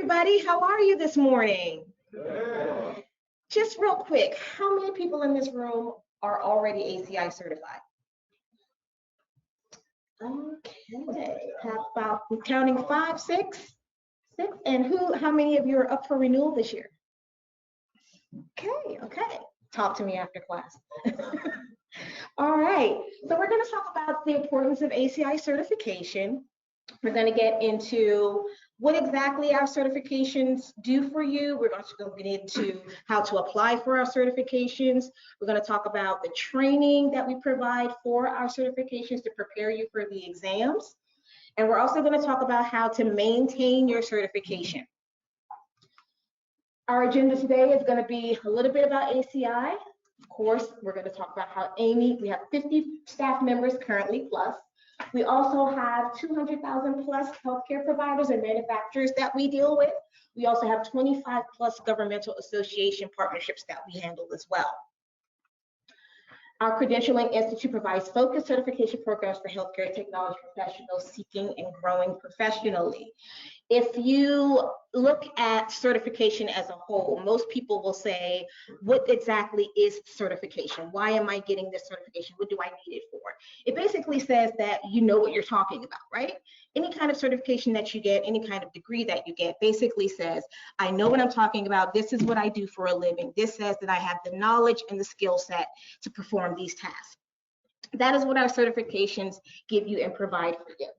everybody. How are you this morning? Good. Just real quick, how many people in this room are already ACI certified? Okay, how about counting 5, 6, 6, and how many of you are up for renewal this year? Okay. Talk to me after class. All right, so we're going to talk about the importance of ACI certification. We're going to get into what exactly our certifications do for you. We're going to go into how to apply for our certifications. We're going to talk about the training that we provide for our certifications to prepare you for the exams. And we're also going to talk about how to maintain your certification. Our agenda today is going to be a little bit about ACI. Of course, we're going to talk about how AAMI, we have 50 staff members currently plus. We also have 200,000 plus healthcare providers and manufacturers that we deal with. We also have 25 plus governmental association partnerships that we handle as well. Our Credentialing Institute provides focused certification programs for healthcare technology professionals seeking and growing professionally. If you look at certification as a whole, most people will say, what exactly is certification? Why am I getting this certification? What do I need it for? It basically says that you know what you're talking about, right? Any kind of certification that you get, any kind of degree that you get, basically says, I know what I'm talking about. This is what I do for a living. This says that I have the knowledge and the skill set to perform these tasks. That is what our certifications give you and provide for you.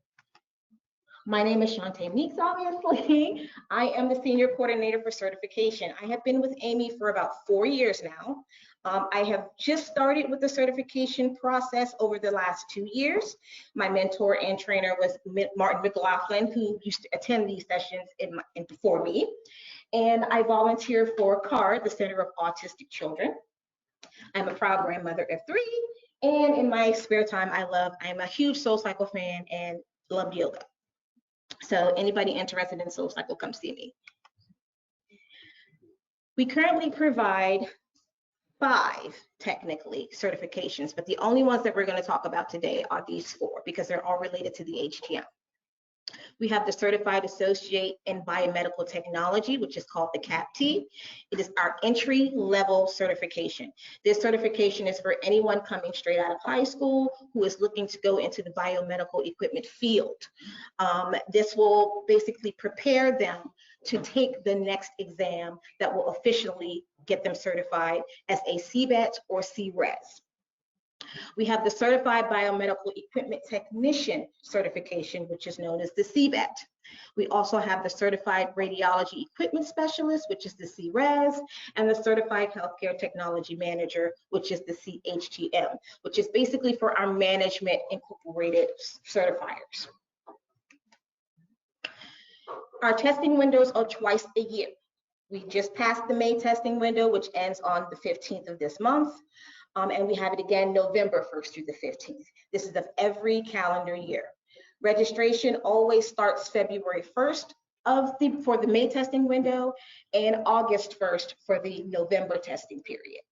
My name is Chontae Meeks, obviously. I am the Senior Coordinator for Certification. I have been with AAMI for about 4 years now. I have just started with the certification process over the last 2 years. My mentor and trainer was Martin McLaughlin, who used to attend these sessions before me. And I volunteer for CAR, the Center of Autistic Children. I'm a proud grandmother of 3. And in my spare time, I'm a huge SoulCycle fan and love yoga. So anybody interested in SoulCycle, come see me. We currently provide 5, technically, certifications, but the only ones that we're going to talk about today are these 4 because they're all related to the HTM. We have the Certified Associate in Biomedical Technology, which is called the CAPT. It is our entry-level certification. This certification is for anyone coming straight out of high school who is looking to go into the biomedical equipment field. This will basically prepare them to take the next exam that will officially get them certified as a CBET or CRES. We have the Certified Biomedical Equipment Technician certification, which is known as the CBET. We also have the Certified Radiology Equipment Specialist, which is the CRES, and the Certified Healthcare Technology Manager, which is the CHTM, which is basically for our management incorporated certifiers. Our testing windows are twice a year. We just passed the May testing window, which ends on the 15th of this month. And we have it again November 1st through the 15th. This is of every calendar year. Registration always starts February 1st for the May testing window and August 1st for the November testing period.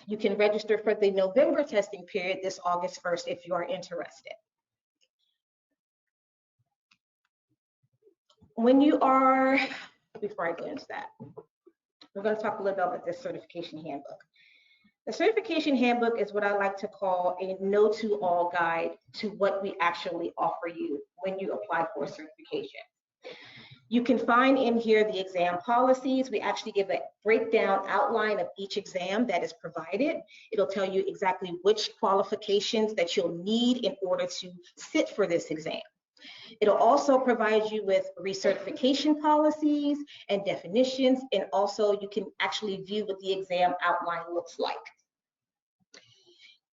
You can register for the November testing period this August 1st if you are interested. Before I go into that, we're going to talk a little bit about this certification handbook. The certification handbook is what I like to call a no-to-all guide to what we actually offer you when you apply for a certification. You can find in here the exam policies. We actually give a breakdown outline of each exam that is provided. It'll tell you exactly which qualifications that you'll need in order to sit for this exam. It'll also provide you with recertification policies and definitions, and also you can actually view what the exam outline looks like.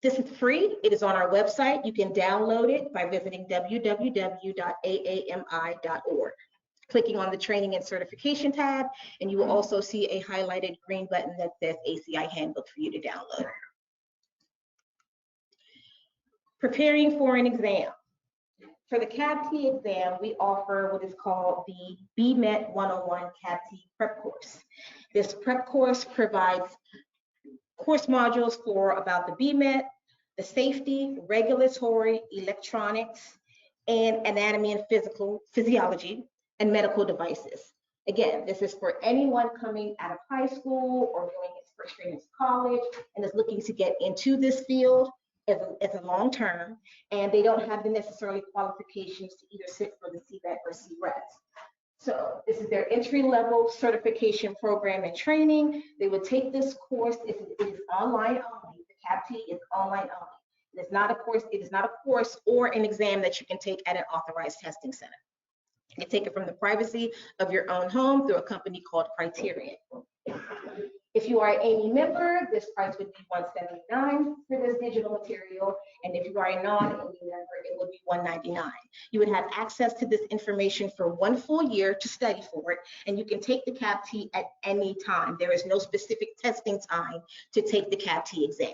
This is free. It is on our website. You can download it by visiting www.aami.org. Clicking on the Training and Certification tab, and you will also see a highlighted green button that says ACI Handbook for you to download. Preparing for an exam. For the CAPT exam, we offer what is called the BMET 101 CAPT prep course. This prep course provides course modules about the BMET, the safety, regulatory, electronics, and anatomy and physiology, and medical devices. Again, this is for anyone coming out of high school or doing its first year in college and is looking to get into this field as a long term, and they don't have the necessarily qualifications to either sit for the CBET or CRES. So this is their entry-level certification program and training. They would take this course. It is online only. The CAPT is online only. It is not a course. It is not a course or an exam that you can take at an authorized testing center. You can take it from the privacy of your own home through a company called Criterion. If you are an AAMI member, this price would be $179 for this digital material, and if you are a non-AAMI member, it would be $199. You would have access to this information for 1 full year to study for it, and you can take the CAPT at any time. There is no specific testing time to take the CAPT exam.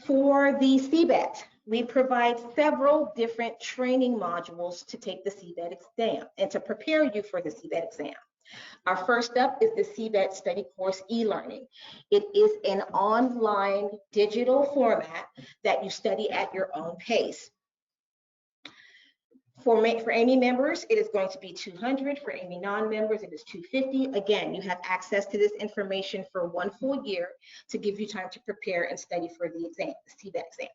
For the CBET, we provide several different training modules to take the CBET exam and to prepare you for the CBET exam. Our first up is the CBET study course e-learning. It is an online digital format that you study at your own pace. For AAMI members, it is going to be $200. For AAMI non-members, it is $250. Again, you have access to this information for 1 full year to give you time to prepare and study for the exam, the CBET exam.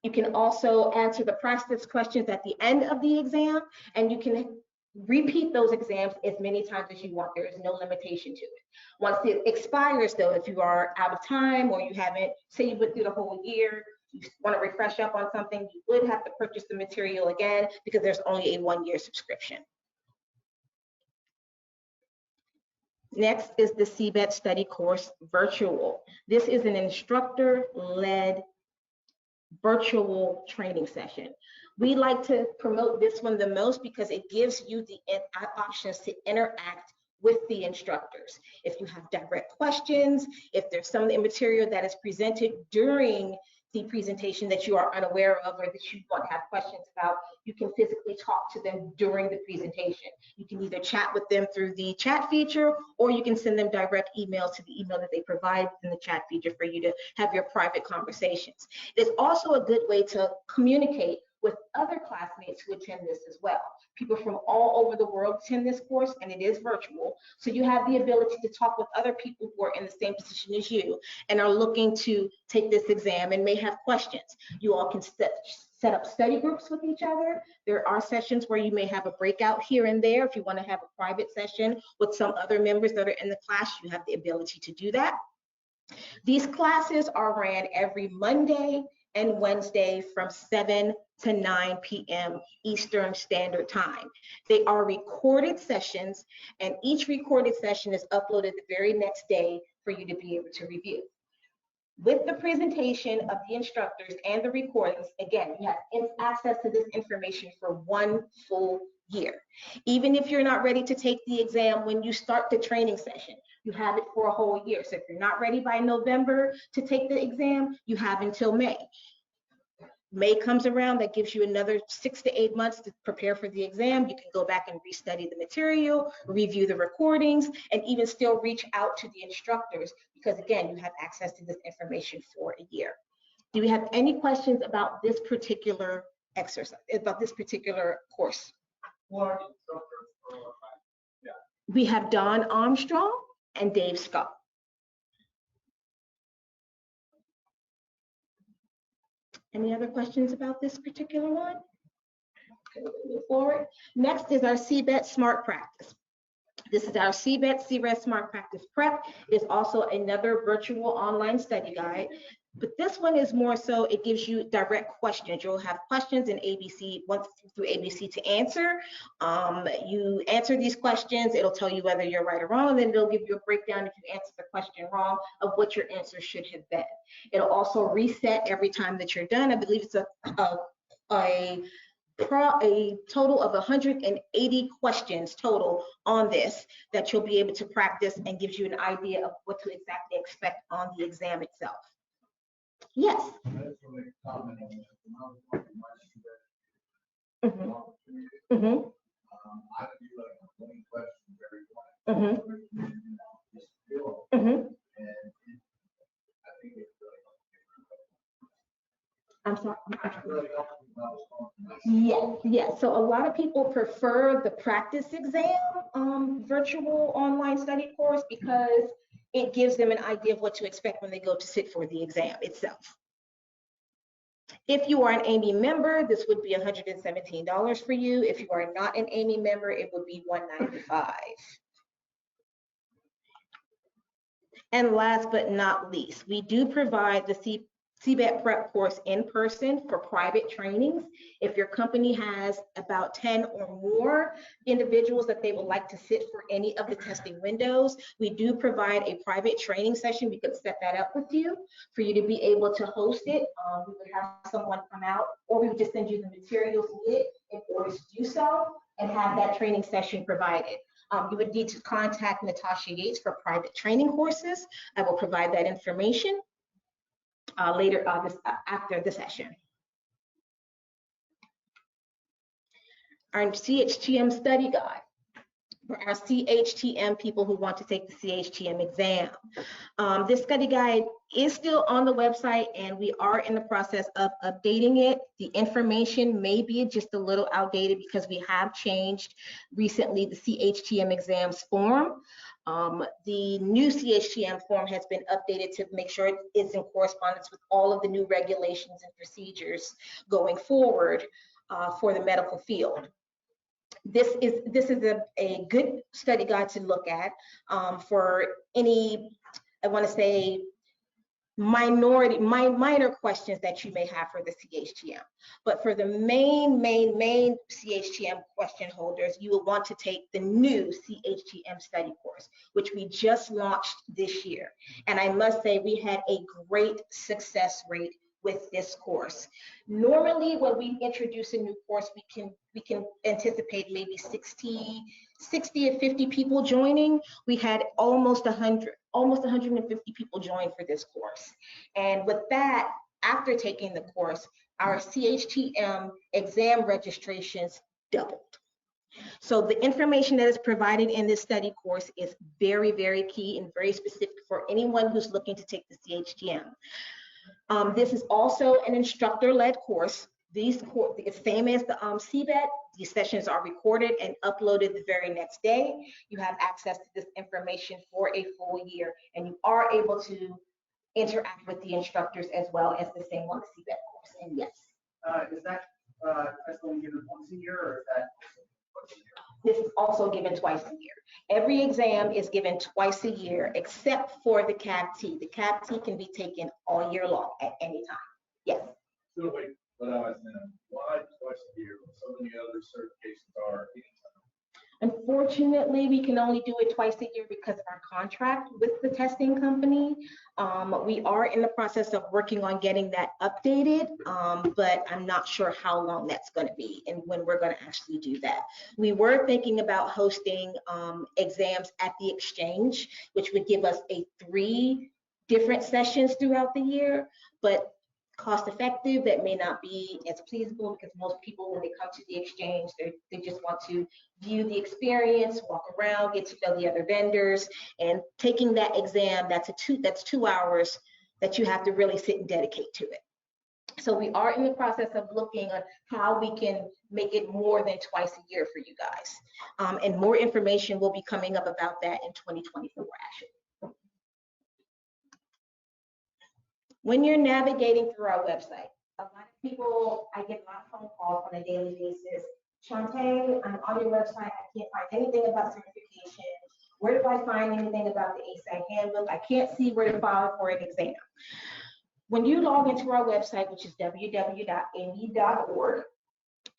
You can also answer the practice questions at the end of the exam, and you can repeat those exams as many times as you want. There is no limitation to it. Once it expires, though, if you are out of time or you haven't, say you went through the whole year, you want to refresh up on something, you would have to purchase the material again because there's only a 1-year subscription. Next is the CBET study course virtual. This is an instructor-led virtual training session. We like to promote this one the most because it gives you the options to interact with the instructors. If you have direct questions, if there's some of the material that is presented during the presentation that you are unaware of or that you want to have questions about, you can physically talk to them during the presentation. You can either chat with them through the chat feature, or you can send them direct emails to the email that they provide in the chat feature for you to have your private conversations. It's also a good way to communicate with other classmates who attend this as well. People from all over the world attend this course, and it is virtual. So you have the ability to talk with other people who are in the same position as you and are looking to take this exam and may have questions. You all can set up study groups with each other. There are sessions where you may have a breakout here and there. If you want to have a private session with some other members that are in the class, you have the ability to do that. These classes are ran every Monday and Wednesday from 7 to 9 p.m. Eastern Standard Time. They are recorded sessions, and each recorded session is uploaded the very next day for you to be able to review. With the presentation of the instructors and the recordings, again, you have access to this information for 1 full year. Even if you're not ready to take the exam when you start the training session, you have it for a whole year. So if you're not ready by November to take the exam, you have until May. May comes around, that gives you another 6 to 8 months to prepare for the exam. You can go back and restudy the material, review the recordings, and even still reach out to the instructors because, again, you have access to this information for a year. Do we have any questions about this particular exercise, about this particular course? We have Don Armstrong and Dave Scott. Any other questions about this particular one? Okay, move forward. Next is our CBET Smart Practice. This is our CBET CRES Smart Practice Prep. It is also another virtual online study guide, but this one is more so, it gives you direct questions. You'll have questions in ABC, once through ABC to answer. You answer these questions, it'll tell you whether you're right or wrong, and then it'll give you a breakdown if you answer the question wrong of what your answer should have been. It'll also reset every time that you're done. I believe it's a total of 180 questions total on this that you'll be able to practice and gives you an idea of what to exactly expect on the exam itself. Yes. I'm sorry. Yes. So a lot of people prefer the practice exam virtual online study course because it gives them an idea of what to expect when they go to sit for the exam itself. If you are an AAMI member, this would be $117 for you. If you are not an AAMI member, it would be $195. And last but not least, we do provide the CBET prep course in person for private trainings. If your company has about 10 or more individuals that they would like to sit for any of the testing windows, we do provide a private training session. We could set that up with you for you to be able to host it. We would have someone come out, or we would just send you the materials needed in order to do so and have that training session provided. You would need to contact Natasha Yates for private training courses. I will provide that information later after the session. Our CHTM study guide for our CHTM people who want to take the CHTM exam. This study guide is still on the website and we are in the process of updating it. The information may be just a little outdated because we have changed recently the CHTM exams form. The new CHTM form has been updated to make sure it is in correspondence with all of the new regulations and procedures going forward for the medical field. This is a good study guide to look at for any, I want to say, minor questions that you may have for the CHTM. But for the main CHTM question holders, you will want to take the new CHTM study course, which we just launched this year. And I must say we had a great success rate with this course. Normally, when we introduce a new course, we can anticipate maybe 60 to 50 people joining. We had almost 150 people join for this course. And with that, after taking the course, our CHTM exam registrations doubled. So the information that is provided in this study course is very, very key and very specific for anyone who's looking to take the CHTM. This is also an instructor-led course. The same as the CBET, these sessions are recorded and uploaded the very next day. You have access to this information for a full year, and you are able to interact with the instructors as well as the same on the CBET course. And yes. Is that only given once a year, or is that twice a year? This is also given twice a year. Every exam is given twice a year, except for the CABT. The CABT can be taken all year long at any time. Yes. So wait, but I was why twice a year when so many other certifications are anytime? Unfortunately, we can only do it twice a year because of our contract with the testing company. We are in the process of working on getting that updated, but I'm not sure how long that's going to be and when we're going to actually do that. We were thinking about hosting exams at the exchange, which would give us 3 different sessions throughout the year, but cost effective, that may not be as pleasable because most people, when they come to the exchange, they just want to view the experience, walk around, get to know the other vendors, and taking that exam, that's 2 hours that you have to really sit and dedicate to it. So we are in the process of looking at how we can make it more than twice a year for you guys. And more information will be coming up about that in 2024 actually. When you're navigating through our website, a lot of people, I get a lot of phone calls on a daily basis. Chontae, I'm on your website, I can't find anything about certification. Where do I find anything about the ACI Handbook? I can't see where to file for an exam. When you log into our website, which is www.aami.org,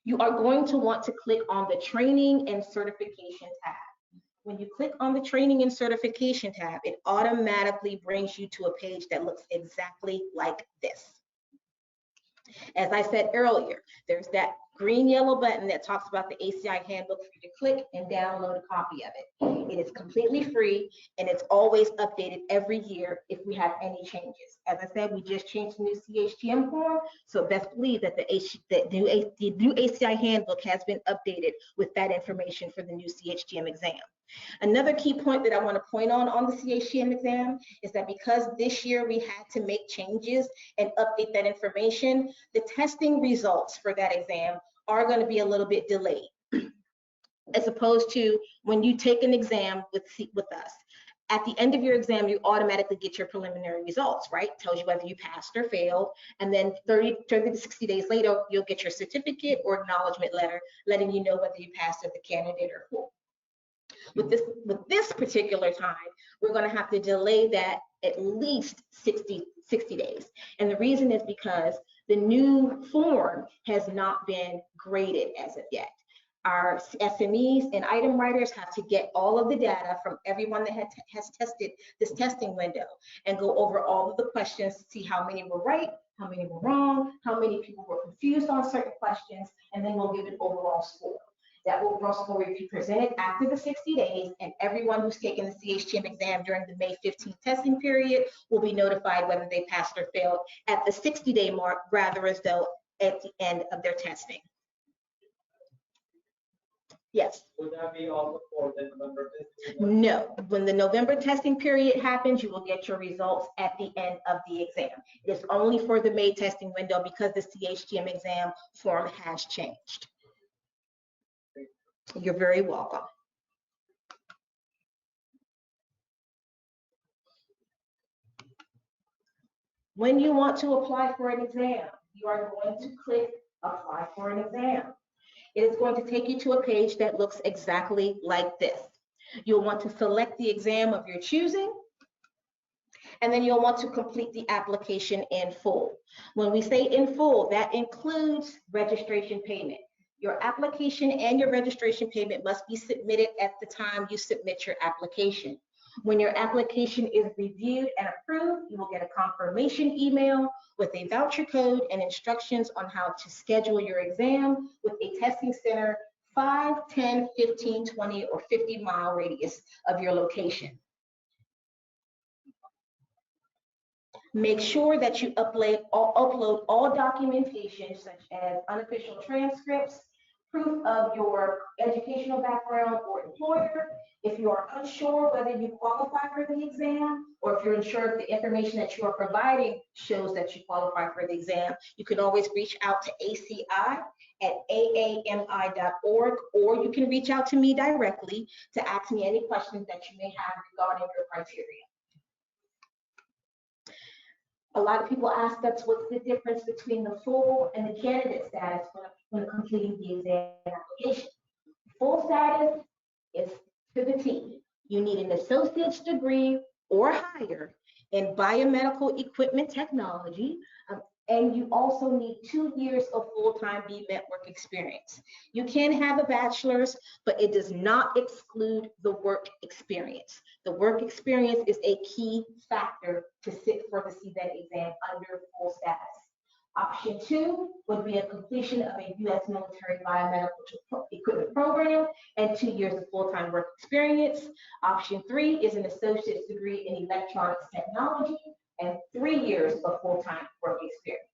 you are going to want to click on the Training and Certification tab. When you click on the Training and Certification tab, it automatically brings you to a page that looks exactly like this. As I said earlier, there's that green-yellow button that talks about the ACI Handbook for you to click and download a copy of it. It is completely free and it's always updated every year if we have any changes. As I said, we just changed the new CHTM form, so best believe that the new ACI Handbook has been updated with that information for the new CHTM exam. Another key point that I want to point on the CHTM exam is that because this year we had to make changes and update that information, the testing results for that exam are going to be a little bit delayed, as opposed to when you take an exam with us. At the end of your exam, you automatically get your preliminary results, right? Tells you whether you passed or failed. And then 30 to 60 days later, you'll get your certificate or acknowledgement letter letting you know whether you passed as a candidate or full. With this particular time, we're going to have to delay that at least 60 days. And the reason is because the new form has not been graded as of yet. Our SMEs and item writers have to get all of the data from everyone that has tested this testing window and go over all of the questions to see how many were right, how many were wrong, how many people were confused on certain questions, and then we'll give an overall score. That overall score will be presented after the 60 days, and everyone who's taken the CHTM exam during the May 15th testing period will be notified whether they passed or failed at the 60-day mark, rather as though at the end of their testing. Yes. Would that be also for the November testing? No. When the November testing period happens, you will get your results at the end of the exam. It is only for the May testing window because the CHTM exam form has changed. You're very welcome. When you want to apply for an exam, you are going to click Apply for an Exam. It is going to take you to a page that looks exactly like this. You'll want to select the exam of your choosing, and then you'll want to complete the application in full. When we say in full, that includes registration payment. Your application and your registration payment must be submitted at the time you submit your application. When your application is reviewed and approved, you will get a confirmation email with a voucher code and instructions on how to schedule your exam with a testing center 5, 10, 15, 20, or 50-mile radius of your location. Make sure that you upload all documentation such as unofficial transcripts, proof of your educational background or employer. If you are unsure whether you qualify for the exam, or if you're unsure if the information that you are providing shows that you qualify for the exam, you can always reach out to ACI at aami.org, or you can reach out to me directly to ask me any questions that you may have regarding your criteria. A lot of people ask us what's the difference between the full and the candidate status when completing the exam application. Full status is to the T. You need an associate's degree or higher in biomedical equipment technology, and you also need 2 years of full-time BMET work experience. You can have a bachelor's, but it does not exclude the work experience. The work experience is a key factor to sit for the CBET exam under full status. Option 2 would be a completion of a U.S. military biomedical equipment program and 2 years of full-time work experience. Option 3 is an associate's degree in electronics technology and 3 years of full-time work experience.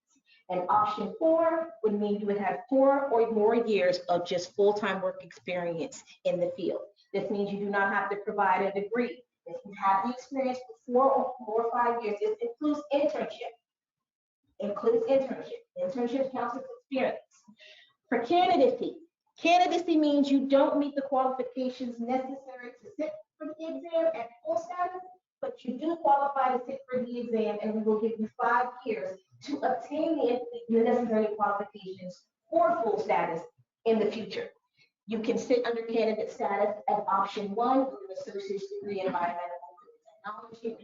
And option 4 would mean you would have 4 or more years of just full-time work experience in the field. This means you do not have to provide a degree. If you have the experience for 4 or more 5 years, it includes internship. Internship counts as experience. For candidacy means you don't meet the qualifications necessary to sit for the exam at full status, but you do qualify to sit for the exam, and we will give you 5 years to obtain the necessary qualifications for full status in the future. You can sit under candidate status at option 1 with an associate's degree in biomedical technology.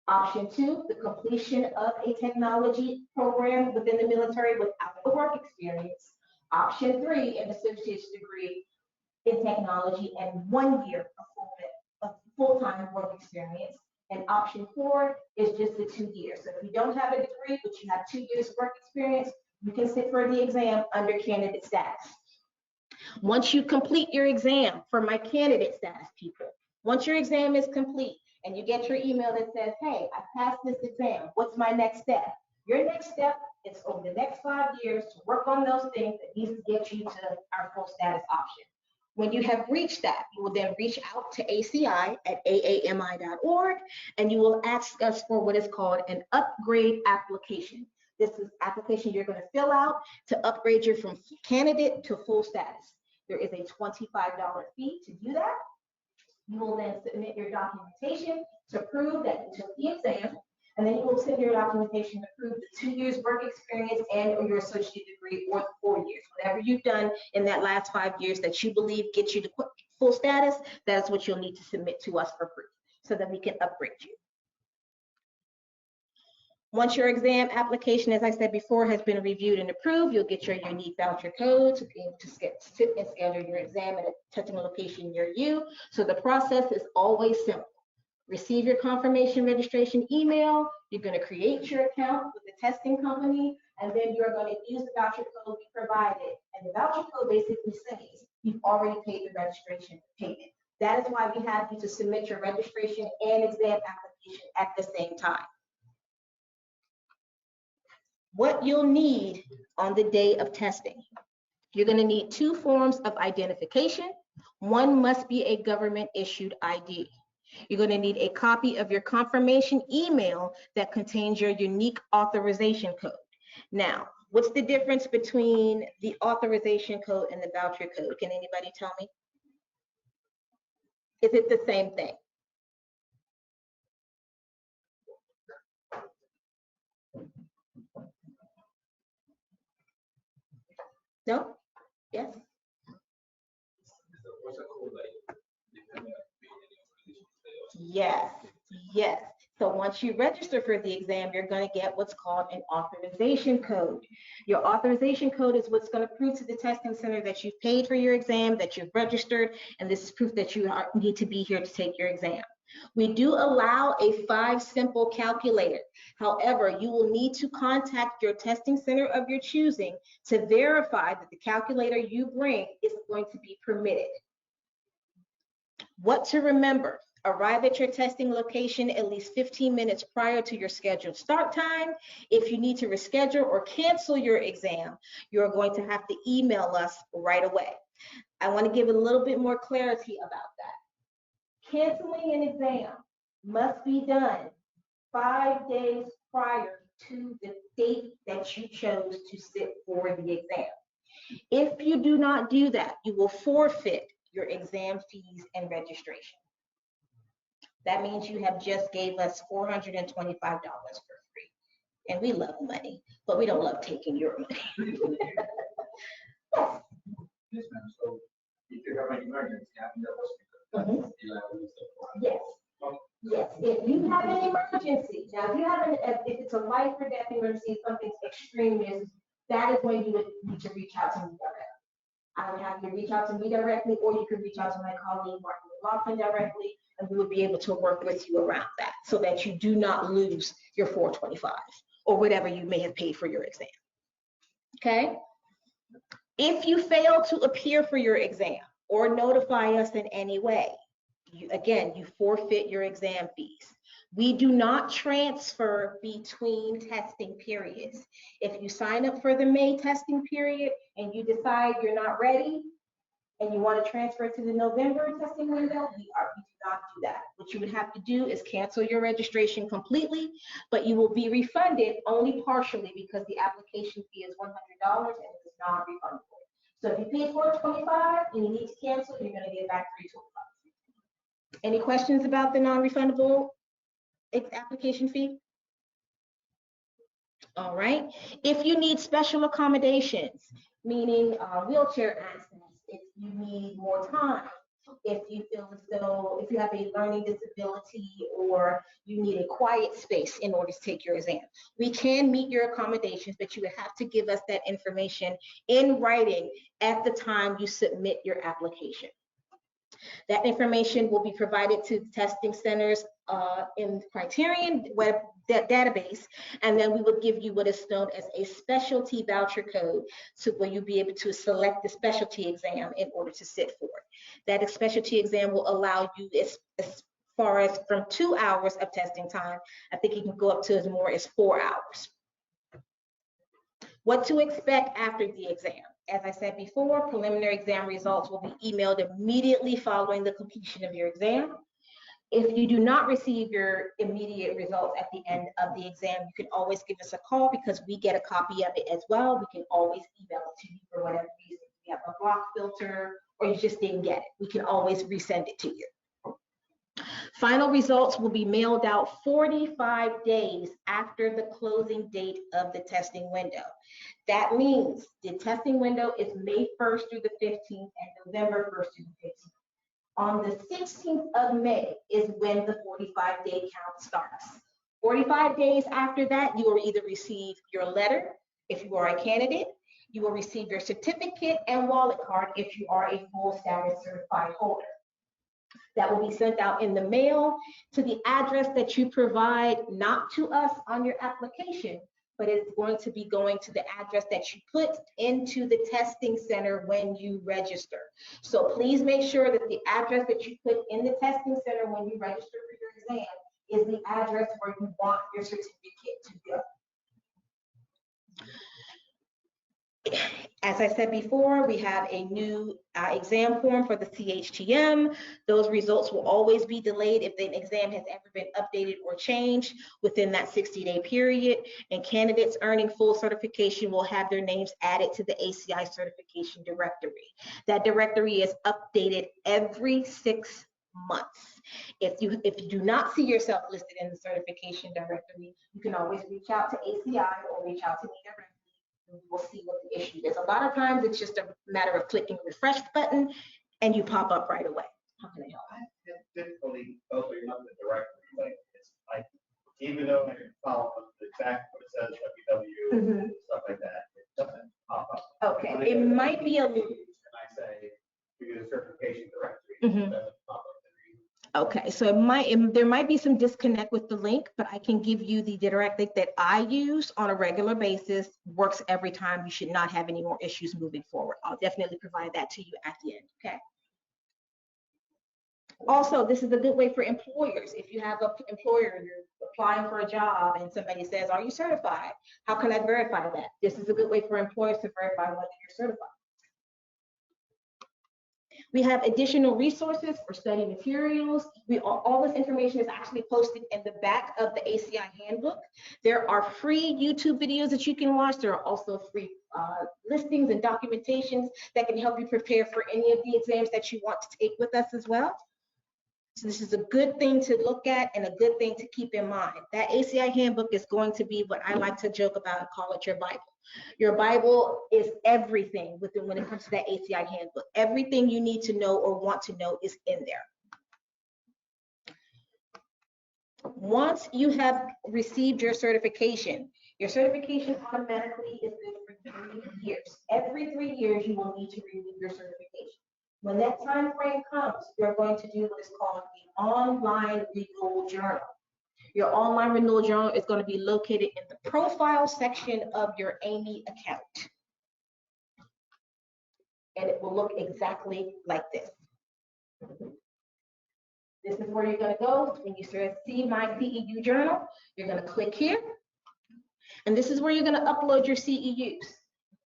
Option 2, the completion of a technology program within the military without the work experience. Option 3, an associate's degree in technology and 1 year of full-time work experience. And option 4 is just the 2 years. So if you don't have a degree, but you have 2 years work experience, you can sit for the exam under candidate status. Once you complete your exam, for my candidate status people, once your exam is complete and you get your email that says, hey, I passed this exam, what's my next step? Your next step is over the next 5 years to work on those things that needs to get you to our full status option. When you have reached that, you will then reach out to ACI at aami.org, and you will ask us for what is called an upgrade application. This is application you're going to fill out to upgrade you from candidate to full status. There is a $25 fee to do that. You will then submit your documentation to prove that you took the exam, and then you will send your documentation to prove the 2 years work experience and or your associate degree, or the 4 years. Whatever you've done in that last 5 years that you believe gets you to full status, that's what you'll need to submit to us for proof so that we can upgrade you. Once your exam application, as I said before, has been reviewed and approved, you'll get your unique voucher code to be able to sit and schedule your exam at a testing location near you. So the process is always simple. Receive your confirmation registration email. You're going to create your account with the testing company, and then you're going to use the voucher code we provided. And the voucher code basically says you've already paid the registration payment. That is why we have you to submit your registration and exam application at the same time. What you'll need on the day of testing. You're going to need 2 forms of identification. One must be a government issued ID. You're going to need a copy of your confirmation email that contains your unique authorization code. Now, what's the difference between the authorization code and the voucher code? Can anybody tell me? Is it the same thing? No? Yes? Yes, yes. So once you register for the exam, you're going to get what's called an authorization code. Your authorization code is what's going to prove to the testing center that you've paid for your exam, that you've registered, and this is proof that you need to be here to take your exam. We do allow a 5 simple calculator. However, you will need to contact your testing center of your choosing to verify that the calculator you bring is going to be permitted. What to remember: arrive at your testing location at least 15 minutes prior to your scheduled start time. If you need to reschedule or cancel your exam, you're going to have to email us right away. I want to give a little bit more clarity about that. Canceling an exam must be done 5 days prior to the date that you chose to sit for the exam. If you do not do that, you will forfeit your exam fees and registration. That means you have just gave us $425 for free. And we love money, but we don't love taking your money. Yes, ma'am. So if you have an emergency, Yes. Yes, if you have an emergency, now if you have if it's a life or death emergency, something's extreme, that is when you would need to reach out to me directly. I would have you reach out to me directly, or you could reach out to my colleague Martin McLaughlin directly, and we would be able to work with you around that so that you do not lose your $425 or whatever you may have paid for your exam. Okay? If you fail to appear for your exam or notify us in any way, you forfeit your exam fees. We do not transfer between testing periods. If you sign up for the May testing period and you decide you're not ready and you want to transfer to the November testing window, we do not do that. What you would have to do is cancel your registration completely, but you will be refunded only partially because the application fee is $100 and it is non-refundable. So if you paid $425 and you need to cancel, you're going to get back $325. Any questions about the non-refundable application fee? All right. If you need special accommodations, meaning wheelchair access, if you need more time, if you feel as though, if you have a learning disability or you need a quiet space in order to take your exam, we can meet your accommodations, but you would have to give us that information in writing at the time you submit your application. That information will be provided to the testing centers in Criterion web database, and then we will give you what is known as a specialty voucher code, so where you'll be able to select the specialty exam in order to sit for it. That specialty exam will allow you as far as from 2 hours of testing time. I think you can go up to as more as 4 hours. What to expect after the exam. As I said before, preliminary exam results will be emailed immediately following the completion of your exam. If you do not receive your immediate results at the end of the exam, you can always give us a call because we get a copy of it as well. We can always email it to you for whatever reason. If you have a block filter or you just didn't get it, we can always resend it to you. Final results will be mailed out 45 days after the closing date of the testing window. That means the testing window is May 1st through the 15th and November 1st through the 15th. On the 16th of May is when the 45-day count starts. 45 days after that, you will either receive your letter if you are a candidate, you will receive your certificate and wallet card if you are a full status certified holder. That will be sent out in the mail to the address that you provide, not to us on your application, but it's going to be going to the address that you put into the testing center when you register. So please make sure that the address that you put in the testing center when you register for your exam is the address where you want your certificate to go. As I said before, we have a new exam form for the CHTM. Those results will always be delayed if the exam has ever been updated or changed within that 60-day period. And candidates earning full certification will have their names added to the ACI certification directory. That directory is updated every 6 months. If you do not see yourself listed in the certification directory, you can always reach out to ACI or reach out to me directly. We'll see what the issue is. A lot of times it's just a matter of clicking refresh button and you pop up right away. How can I help? I have difficulty opening up the directory. Like, it's like, even though I can follow up the exact what it says, www, stuff like that, it doesn't pop up. Okay, it might be a. And I say, do the certification directory, it doesn't pop up. Okay, so there might be some disconnect with the link, but I can give you the direct link that I use on a regular basis. Works every time. You should not have any more issues moving forward. I'll definitely provide that to you at the end, okay? Also, this is a good way for employers. If you have an employer, you're applying for a job and somebody says, are you certified? How can I verify that? This is a good way for employers to verify whether you're certified. We have additional resources for study materials. All this information is actually posted in the back of the ACI Handbook. There are free YouTube videos that you can watch. There are also free listings and documentations that can help you prepare for any of the exams that you want to take with us as well. So this is a good thing to look at and a good thing to keep in mind. That ACI Handbook is going to be what I like to joke about and call it your Bible. Your Bible is everything when it comes to that ACI Handbook. Everything you need to know or want to know is in there. Once you have received your certification automatically is good for 3 years. Every 3 years, you will need to renew your certification. When that time frame comes, you're going to do what is called the online renewal journal. Your online renewal journal is going to be located in the profile section of your AAMI account. And it will look exactly like this. This is where you're going to go when you see my CEU journal. You're going to click here. And this is where you're going to upload your CEUs.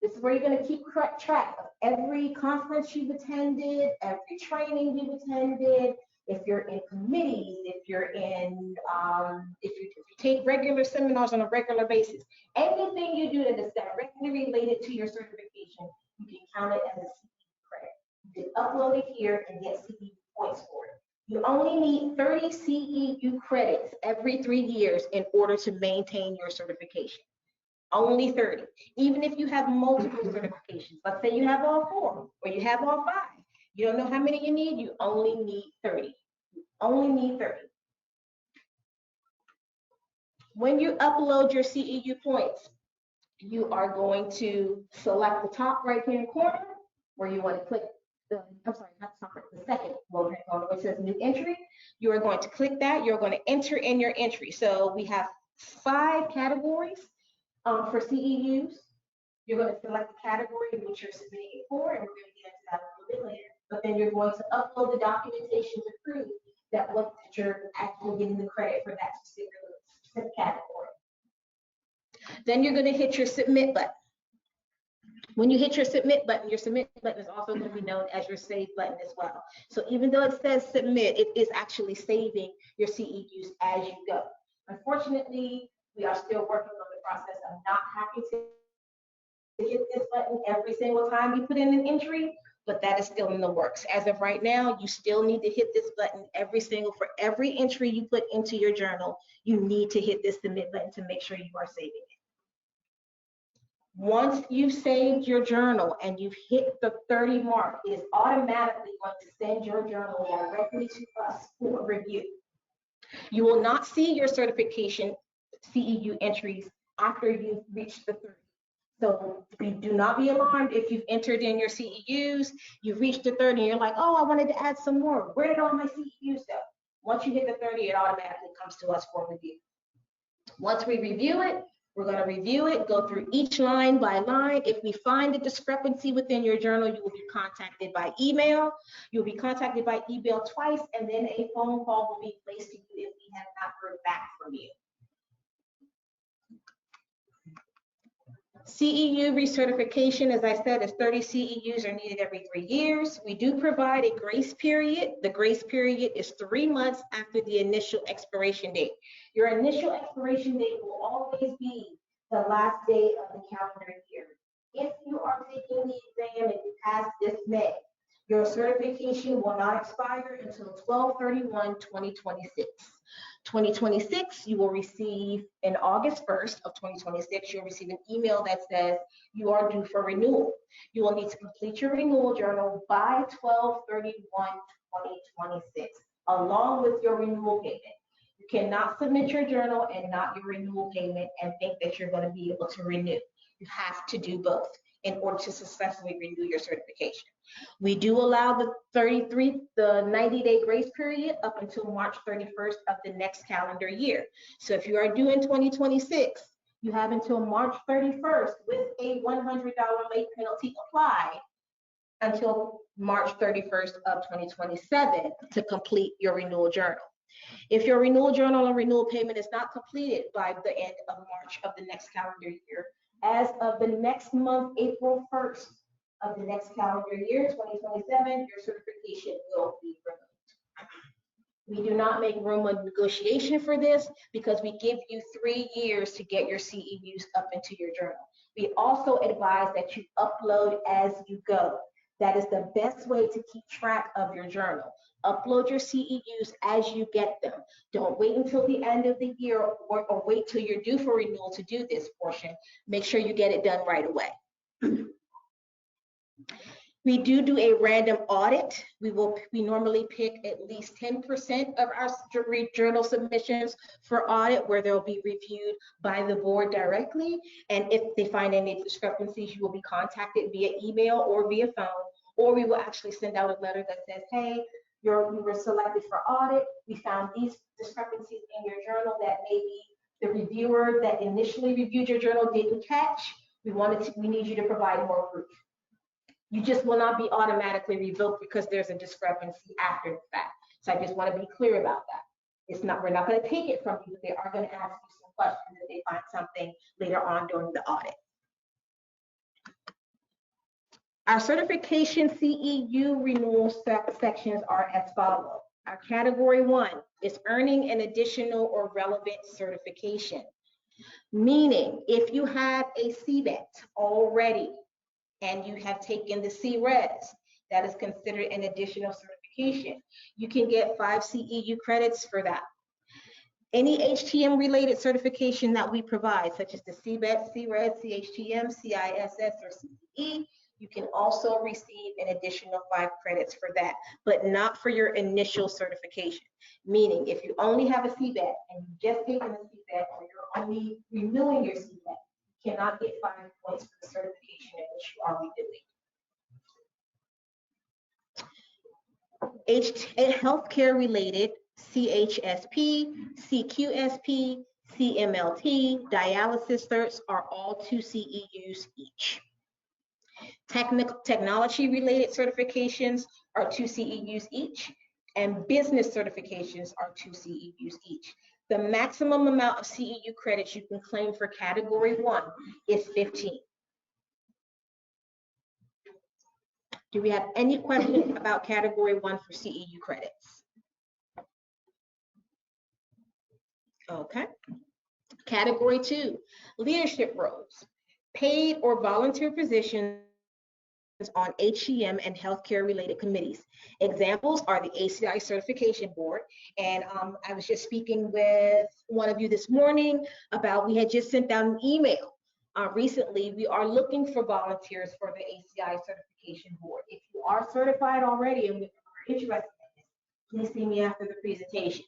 This is where you're going to keep track of every conference you've attended, every training you've attended, if you're in committees, if you're in, if you take regular seminars on a regular basis, anything you do that is directly related to your certification, you can count it as a CEU credit. You can upload it here and get CEU points for it. You only need 30 CEU credits every 3 years in order to maintain your certification. Only 30. Even if you have multiple certifications, let's say you have all 4 or you have all 5. You don't know how many you need, you only need 30. You only need 30. When you upload your CEU points, you are going to select the top right-hand corner where you want to click the, I'm sorry, not the top right, the second corner where it says new entry. You are going to click that. You're going to enter in your entry. So we have 5 categories for CEUs. You're going to select the category in which you're submitting it for, and we're going to get into that a little bit later. But then you're going to upload the documentation to prove that you're actually getting the credit for that specific category. Then you're going to hit your submit button. When you hit your submit button is also going to be known as your save button as well. So even though it says submit, it is actually saving your CEUs as you go. Unfortunately, we are still working on the process. I'm not happy to hit this button every single time you put in an entry, but that is still in the works. As of right now, you still need to hit this button for every entry you put into your journal, you need to hit this submit button to make sure you are saving it. Once you've saved your journal and you've hit the 30 mark, it is automatically going to send your journal directly to us for review. You will not see your certification CEU entries after you've reached the 30. So do not be alarmed if you've entered in your CEUs, you've reached the 30 and you're like, oh, I wanted to add some more. Where did all my CEUs go? Once you hit the 30, it automatically comes to us for review. Once we review it, we're going to review it, go through each line by line. If we find a discrepancy within your journal, you will be contacted by email. You'll be contacted by email twice, and then a phone call will be placed to you if we have not heard back from you. CEU recertification, as I said, is 30 CEUs are needed every 3 years. We do provide a grace period. The grace period is 3 months after the initial expiration date. Your initial expiration date will always be the last day of the calendar year. If you are taking the exam and you pass this May, your certification will not expire until 12/31/2026. 2026, you will receive in August 1st of 2026, you'll receive an email that says you are due for renewal. You will need to complete your renewal journal by 12/31/2026, along with your renewal payment. You cannot submit your journal and not your renewal payment and think that you're going to be able to renew. You have to do both in order to successfully renew your certification. We do allow the 90-day grace period up until March 31st of the next calendar year. So if you are due in 2026, you have until March 31st with a $100 late penalty applied until March 31st of 2027 to complete your renewal journal. If your renewal journal and renewal payment is not completed by the end of March of the next calendar year, as of the next month, April 1st of the next calendar year, 2027, your certification will be removed. We do not make room of negotiation for this because we give you 3 years to get your CEUs up into your journal. We also advise that you upload as you go. That is the best way to keep track of your journal. Upload your CEUs as you get them. Don't wait until the end of the year or wait till you're due for renewal to do this portion. Make sure you get it done right away. We do a random audit. We normally pick at least 10% of our journal submissions for audit where they'll be reviewed by the board directly. And if they find any discrepancies, you will be contacted via email or via phone, or we will actually send out a letter that says, hey, you were selected for audit. We found these discrepancies in your journal that maybe the reviewer that initially reviewed your journal didn't catch. We need you to provide more proof. You just will not be automatically revoked because there's a discrepancy after the fact. So I just want to be clear about that. We're not going to take it from you, but they are going to ask you some questions if they find something later on during the audit. Our certification CEU renewal sections are as follows. Our category 1 is earning an additional or relevant certification. Meaning, if you have a CBET already, and you have taken the CRES, that is considered an additional certification. You can get 5 CEU credits for that. Any HTM related certification that we provide, such as the CBET, CRES, CHTM, CISS, or CCE, you can also receive an additional 5 credits for that, but not for your initial certification. Meaning, if you only have a CBET and you've just taken a CBET, or you're only renewing your CBET, cannot get 5 points for the certification in which you are renewing. Healthcare related CHSP, CQSP, CMLT, dialysis certs are all 2 CEUs each. Technology related certifications are 2 CEUs each, and business certifications are 2 CEUs each. The maximum amount of CEU credits you can claim for category 1 is 15. Do we have any questions about category 1 for CEU credits? Okay. Category 2, leadership roles, paid or volunteer positions on HCM and healthcare related committees. Examples are the ACI Certification Board. And I was just speaking with one of you this morning about, we had just sent out an email recently. We are looking for volunteers for the ACI Certification Board. If you are certified already and are interested in this, please see me after the presentation.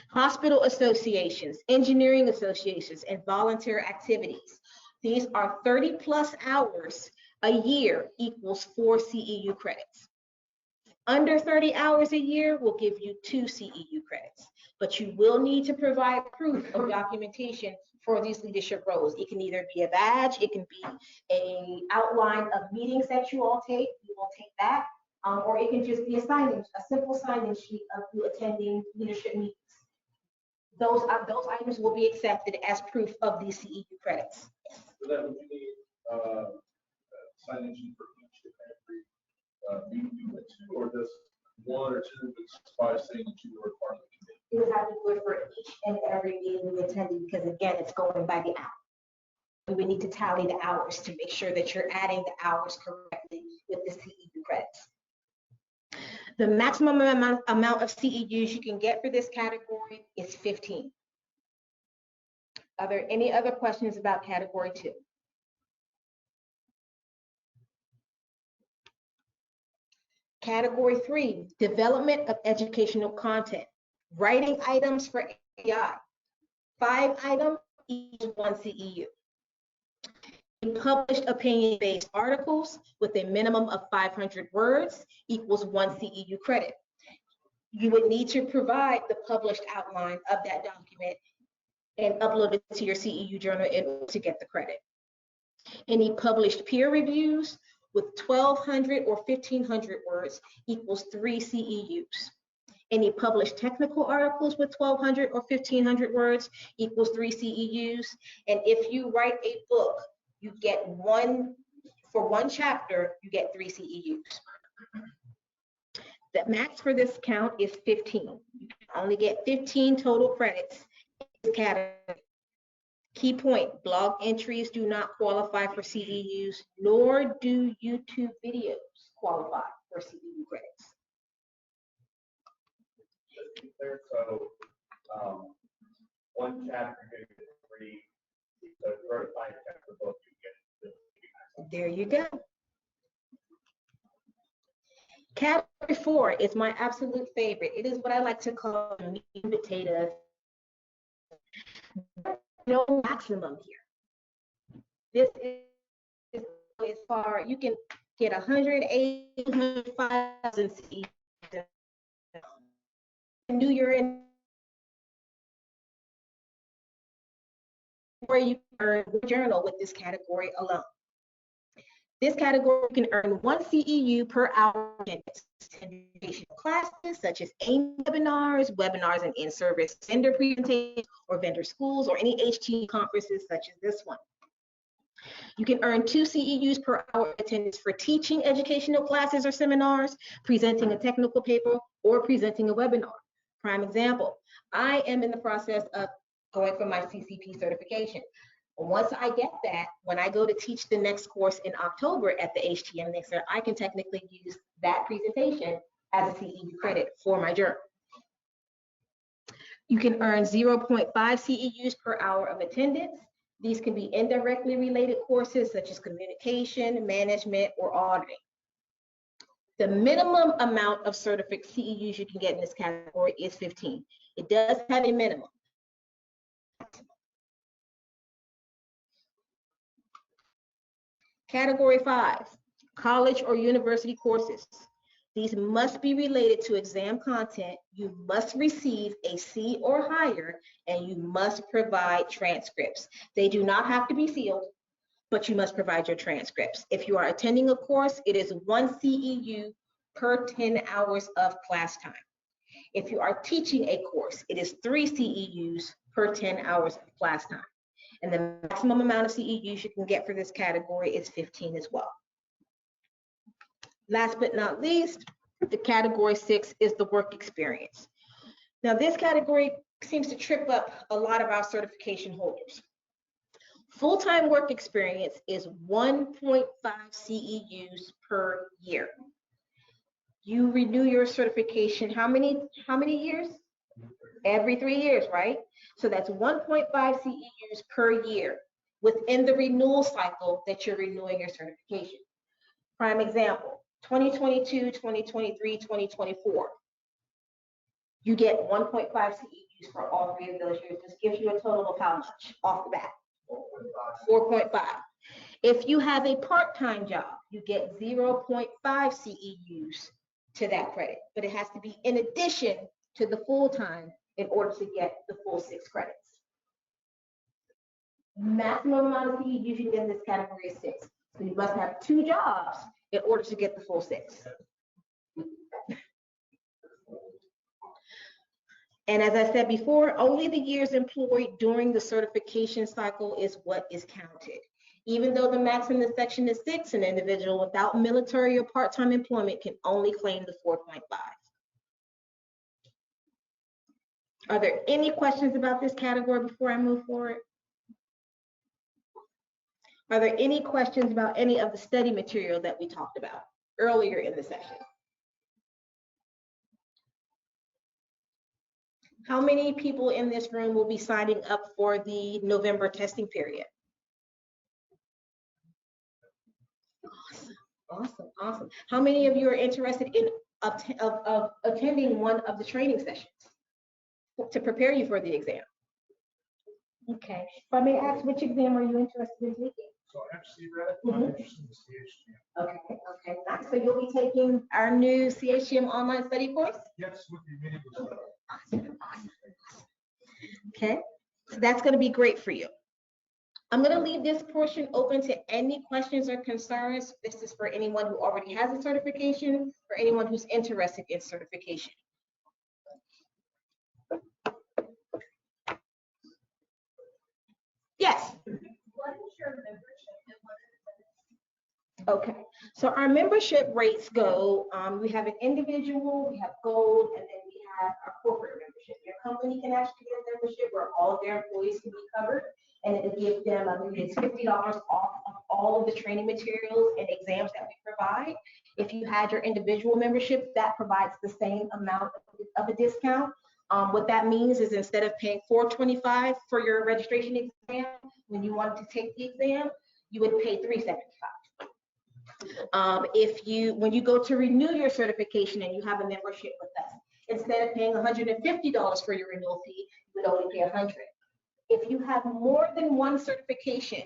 Hospital associations, engineering associations, and volunteer activities. These are 30+ hours a year equals 4 CEU credits. Under 30 hours a year will give you 2 CEU credits, but you will need to provide proof of documentation for these leadership roles. It can either be a badge, it can be an outline of meetings that you all take, you will take that, or it can just be a simple sign-in sheet of you attending leadership meetings. Those items will be accepted as proof of these CEU credits. So that would you need sign-in sheet for each and every meeting you went to, or just one or two which by saying that you were part of the committee? You would have to do it for each and every meeting you attended, because again, it's going by the hour. We would need to tally the hours to make sure that you're adding the hours correctly with the CEU credits. The maximum amount of CEUs you can get for this category is 15. Are there any other questions about category 2? Category 3, development of educational content. Writing items for ACI. 5 items each 1 CEU. Published opinion-based articles with a minimum of 500 words equals 1 CEU credit. You would need to provide the published outline of that document and upload it to your CEU Journal in order to get the credit. Any published peer reviews with 1,200 or 1,500 words equals 3 CEUs. Any published technical articles with 1,200 or 1,500 words equals 3 CEUs. And if you write a book, you get for one chapter, you get 3 CEUs. The max for this count is 15. You can only get 15 total credits in this category. Key point, blog entries do not qualify for CEUs, nor do YouTube videos qualify for CEU credits. Just to be clear, so one chapter you get 3, so if you wrote a 5-chapter book, you get 2. There you go. Category 4 is my absolute favorite. It is what I like to call the meat and potatoes. No maximum here. This is far, you can get 180, 105,000 CEUs. New year in where you can earn a journal with this category alone. This category can earn 1 CEU per hour in educational classes such as AAMI webinars, webinars and in-service vendor presentations or vendor schools, or any HT conferences such as this one. You can earn 2 CEUs per hour attendance for teaching educational classes or seminars, presenting a technical paper, or presenting a webinar. Prime example, I am in the process of going for my CCP certification. Once I get that, when I go to teach the next course in October at the HTM Mixer, I can technically use that presentation as a CEU credit for my journal. You can earn 0.5 CEUs per hour of attendance. These can be indirectly related courses such as communication, management, or auditing. The minimum amount of certificate CEUs you can get in this category is 15. It does have a minimum. Category 5, college or university courses. These must be related to exam content. You must receive a C or higher, and you must provide transcripts. They do not have to be sealed, but you must provide your transcripts. If you are attending a course, it is 1 CEU per 10 hours of class time. If you are teaching a course, it is 3 CEUs per 10 hours of class time. And the maximum amount of CEUs you can get for this category is 15 as well. Last but not least, the category 6 is the work experience. Now, this category seems to trip up a lot of our certification holders. Full-time work experience is 1.5 CEUs per year. You renew your certification how many years? Every 3 years, right? So that's 1.5 CEUs per year within the renewal cycle that you're renewing your certification. Prime example, 2022, 2023, 2024. You get 1.5 CEUs for all 3 of those years. This gives you a total of how much off the bat? 4.5. If you have a part-time job, you get 0.5 CEUs to that credit, but it has to be in addition to the full-time in order to get the full 6 credits. Maximum amount of CEUs you can get in this category is 6. So you must have 2 jobs in order to get the full 6. And as I said before, only the years employed during the certification cycle is what is counted. Even though the max in this section is 6, an individual without military or part-time employment can only claim the 4.5. Are there any questions about this category before I move forward? Are there any questions about any of the study material that we talked about earlier in the session? How many people in this room will be signing up for the November testing period? Awesome. How many of you are interested in attending one of the training sessions to prepare you for the exam? Okay. If I may ask, which exam are you interested in taking? So actually, I'm interested in the CHGM. Okay, nice. So you'll be taking our new CHGM online study course? Yes, with the video. Awesome. Okay, so that's going to be great for you. I'm going to leave this portion open to any questions or concerns. This is for anyone who already has a certification or anyone who's interested in certification. Yes. What is your membership and what are the benefits? Okay, so our membership rates go, we have an individual, we have gold, and then we have our corporate membership. Your company can actually get a membership where all of their employees can be covered, and it'll give them, I think it's $50 off of all of the training materials and exams that we provide. If you had your individual membership, that provides the same amount of a discount. What that means is instead of paying $425 for your registration exam, when you wanted to take the exam, you would pay $375. When you go to renew your certification and you have a membership with us, instead of paying $150 for your renewal fee, you would only pay $100. If you have more than one certification,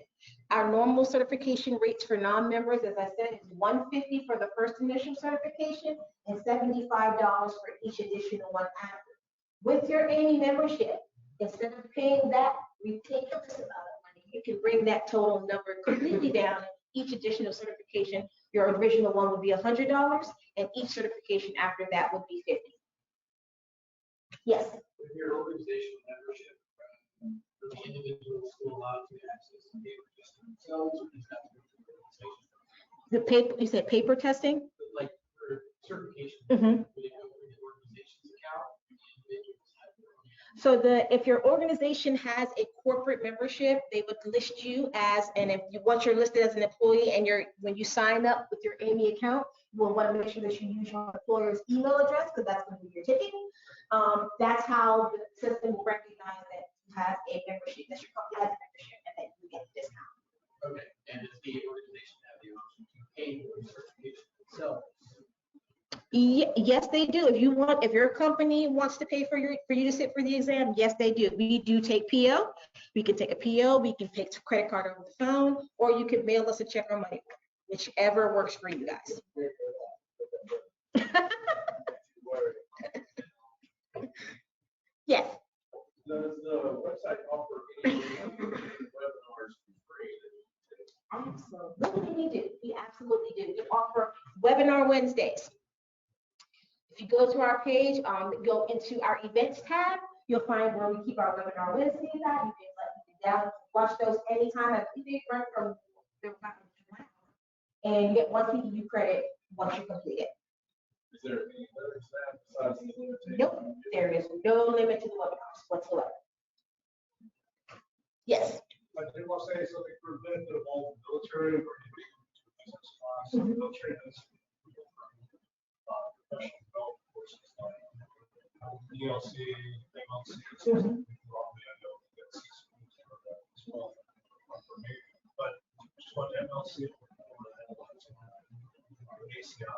our normal certification rates for non-members, as I said, is $150 for the first initial certification and $75 for each additional one after. With your AAMI membership, instead of paying that ridiculous amount of money, you can bring that total number completely down. Each additional certification, your original one would be $100, and each certification after that would be $50. Yes. With your organizational membership, for the individuals who allow to access the paper testing themselves, or does that have to go to the organization? The paper, you said paper testing? Like for certification, Mm-hmm. would it go through the organization's account? Or the individuals have their own? So if your organization has a corporate membership, they would list you as, and if you once you're listed as an employee and when you sign up with your AAMI account, you will want to make sure that you use your employer's email address because that's going to be your ticket. That's how the system will recognize that you have a membership, that your company has a membership, and that you get a discount. Okay, and does the organization have the option to pay for the certification itself? Yes, they do. If your company wants to pay for you to sit for the exam, yes, they do. We do take PO. We can take a PO. We can take a credit card over the phone, or you can mail us a check or money, whichever works for you guys. Yes. Does the website offer any webinars for free? Absolutely, we do. We absolutely do. We offer Webinar Wednesdays. If you go to our page, go into our events tab, you'll find where we keep our Webinar Wednesdays at. You can watch those anytime. I think they run from and you get 1 CEU credit once you complete it. Is there any limit to that besides the limitation? Nope, there is no limit to the webinars whatsoever. Yes. I did want to say something for the benefit of all the military or business class. So the military has professional development courses like ELC, MLC, probably I know that C schools are that as well for me. But just want MLC or ACI.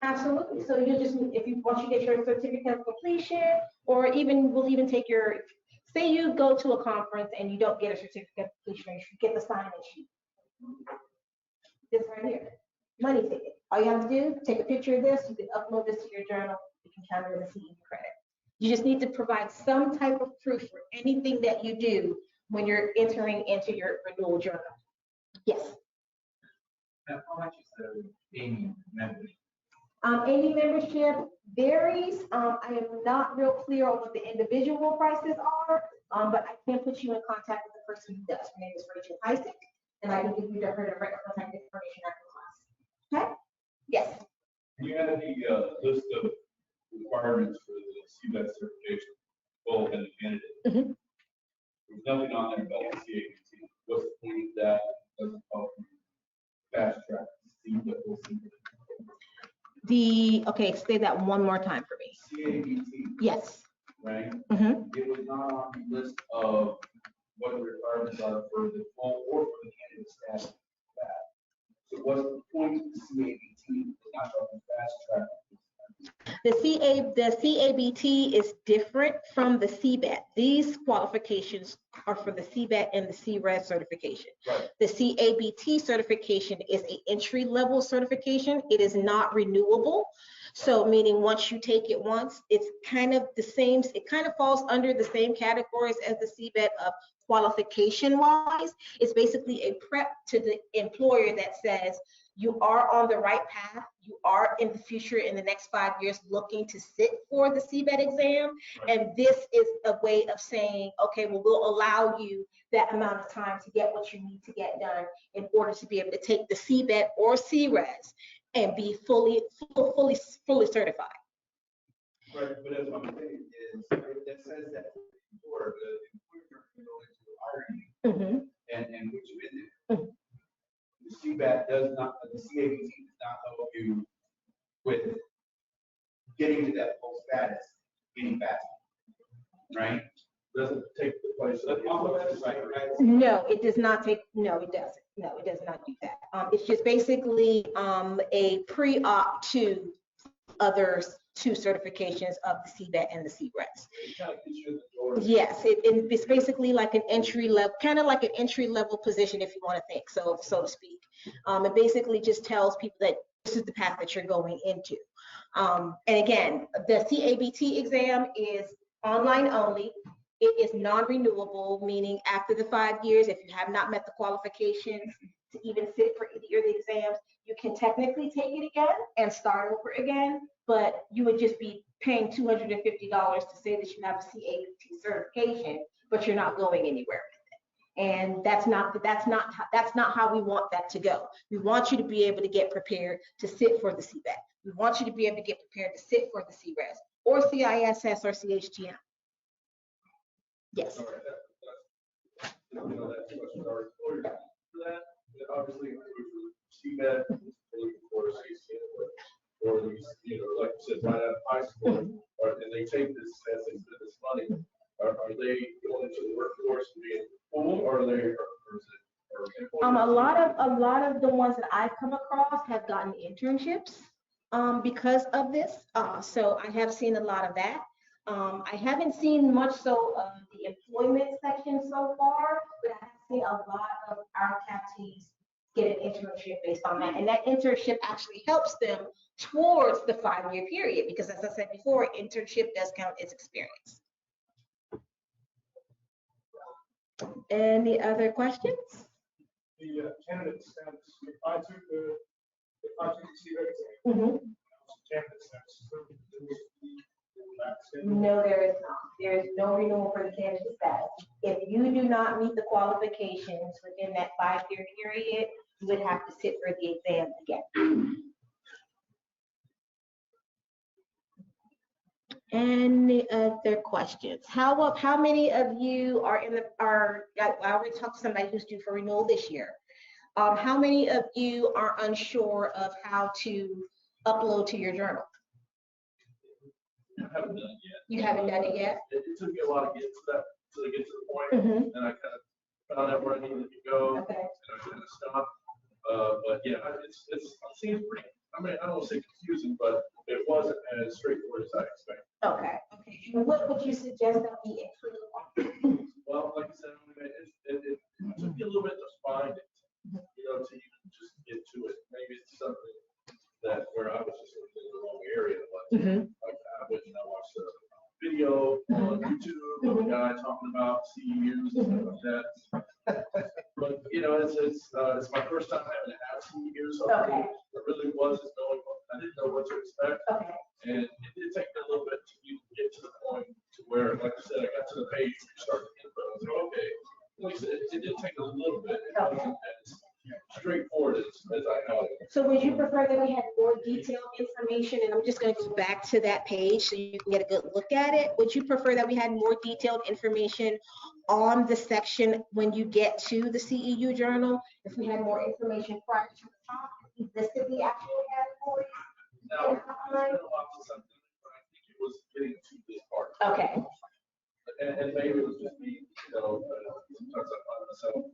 Absolutely. So you just, if you, once you get your certificate of completion, or even, we'll even take your, say you go to a conference and you don't get a certificate of completion, you get the sign-in sheet. This right here, money ticket. All you have to do, take a picture of this, you can upload this to your journal, you can count it as a CEU credit. You just need to provide some type of proof for anything that you do when you're entering into your renewal journal. Yes. Now, how much is the AAMI membership? AAMI membership varies. I am not real clear on what the individual prices are, but I can put you in contact with the person who does. Her name is Rachel Isaac, and I can give you her direct contact information after class. Okay? Yes. Do you have any list of requirements for the CBET certification? Well, and the candidate. There's nothing on there about the CABT. What's the point of that? Doesn't help you fast track. Okay, say that one more time for me. CABT, Yes. right? Mm-hmm. It was not on the list of what the requirements are for the full or for the candidate status. So what's the point of the CABT? It's not helping fast track. The CABT is different from the CBET. These qualifications are for the CBET and the CRES certification. Right. The CABT certification is an entry-level certification. It is not renewable. So meaning once you take it once, it's kind of the same, it kind of falls under the same categories as the CBET of qualification-wise. It's basically a prep to the employer that says, you are on the right path. You are in the future, in the next 5 years, looking to sit for the CBET exam. Right. And this is a way of saying, okay, well, we'll allow you that amount of time to get what you need to get done in order to be able to take the CBET or CRES and be fully certified. Right, but as I'm saying is, that says that for the employer to go into hiring and put you in there. The CBAT does not, the CABT does not help you with getting to that full status any faster, right? Doesn't take the place of the Right. No, it does not take, no, it doesn't. No, it does not do that. It's just basically a pre-op to other two certifications of the CBET and the CRES. It kind of gets you in the door. Yes, it's basically like an entry level, kind of like an entry level position, if you want to think so to speak. It basically just tells people that this is the path that you're going into. And again, the CABT exam is online only. It is non-renewable, meaning after the 5 years, if you have not met the qualifications to even sit for either of the exams, you can technically take it again and start over again, but you would just be paying $250 to say that you have a CABT certification, but you're not going anywhere with it. And that's not how we want that to go. We want you to be able to get prepared to sit for the CBET. We want you to be able to get prepared to sit for the CRES or CISS or CHTM. Yes. All right, that's that question our employer for that. And obviously, CBET, or CCN, or these, like you said, right out of high school, and they take this as they spend this money. Are they going into the workforce and being full, or are they? Or is it, or A lot of the ones that I've come across have gotten internships because of this. So I have seen a lot of that. I haven't seen much so of the employment section so far, but I have seen a lot of our captees get an internship based on that. And that internship actually helps them towards the 5-year period, because as I said before, internship does count as experience. Any other questions? The candidate status, if I took the CRES exam, candidate status. No, there is not. There is no renewal for the candidate status. If you do not meet the qualifications within that 5-year period, you would have to sit for the exam again. Any other questions? How many of you are I already talked to somebody who's due for renewal this year. How many of you are unsure of how to upload to your journal? I haven't done it yet. You haven't done it yet? It took me a while to get to that, to get to the point, and I kind of found out where I needed to go, Okay. and I kind of stopped. But yeah, it seems pretty, I mean, I don't want to say confusing, but it wasn't as straightforward as I expected. Okay. And what would you suggest that we improve? Well, like I said, it took me a little bit to find it, you know, to even just get to it. Maybe it's something that where I was just looking in the wrong area. Like I went and I watched a video on YouTube of a guy talking about CEUs and stuff like that. But you know, it's my first time having to have CEUs, so Okay. I really wasn't knowing I didn't know what to expect. Okay. And it did take me a little bit to get to the point to where, like I said, I got to the page where you start to input. I was like, okay. Like I said, it did take a little bit. It wasn't as straightforward as I thought. So would you prefer that we had more detailed information? And I'm just going to go back to that page so you can get a good look at it. Would you prefer that we had more detailed information on the section when you get to the CEU journal? If we had more information prior to the top, we listed the actual categories. Now, it's been a while since I've done it, but I think it was getting to this part. Okay. And maybe it was just me, you know, sometimes I find myself,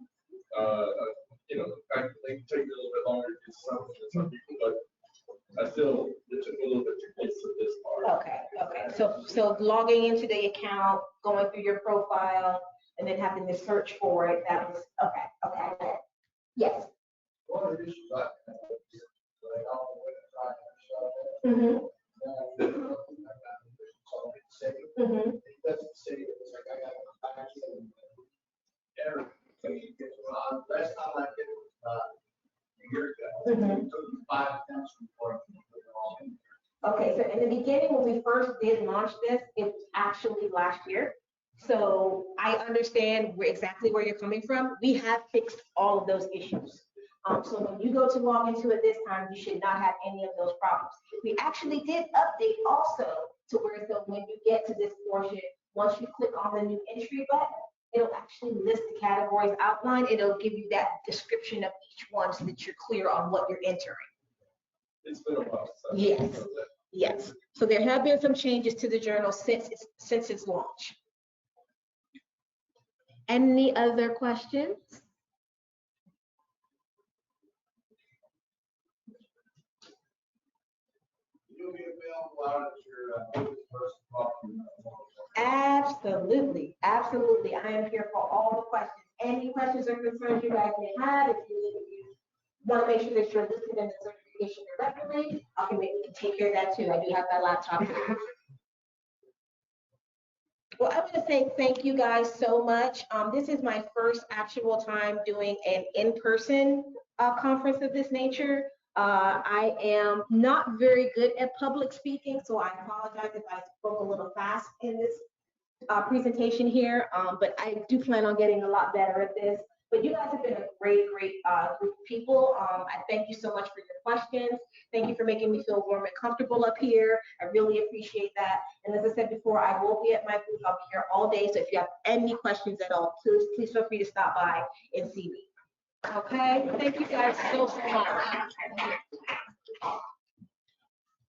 you know, it can take me a little bit longer to get something than some people, but it took me a little bit to get to this part. Okay. So logging into the account, going through your profile, and then having to search for it, that was, okay. Yes. One of the issues I have is, like, I don't know when to try and shut it. Mm-hmm. It doesn't say, it's like, I got to back in. Everything gets on. Last time I did it was a year ago. It took me 5 attempts before I could put it all in. Okay, so in the beginning, when we first did launch this, it was actually last year. So I understand exactly where you're coming from. We have fixed all of those issues. So when you go to log into it this time, you should not have any of those problems. We actually did update also to where, so when you get to this portion, once you click on the new entry button, it'll actually list the categories outlined. It'll give you that description of each one so that you're clear on what you're entering. It's been a while. Yes. So there have been some changes to the journal since its launch. Any other questions? You'll be available out at your first property. Absolutely. I am here for all the questions. Any questions or concerns you guys may have, if you want to make sure that you're listed in the certification directly, we can take care of that too. I do have my laptop here. Well, I want to say thank you guys so much. This is my first actual time doing an in-person conference of this nature. I am not very good at public speaking, so I apologize if I spoke a little fast in this presentation here, but I do plan on getting a lot better at this. But you guys have been a great group of people. I thank you so much for your questions. Thank you for making me feel warm and comfortable up here. I really appreciate that. And as I said before, I will be at my booth. I'll be here all day. So if you have any questions at all, please feel free to stop by and see me. Okay, thank you guys so much.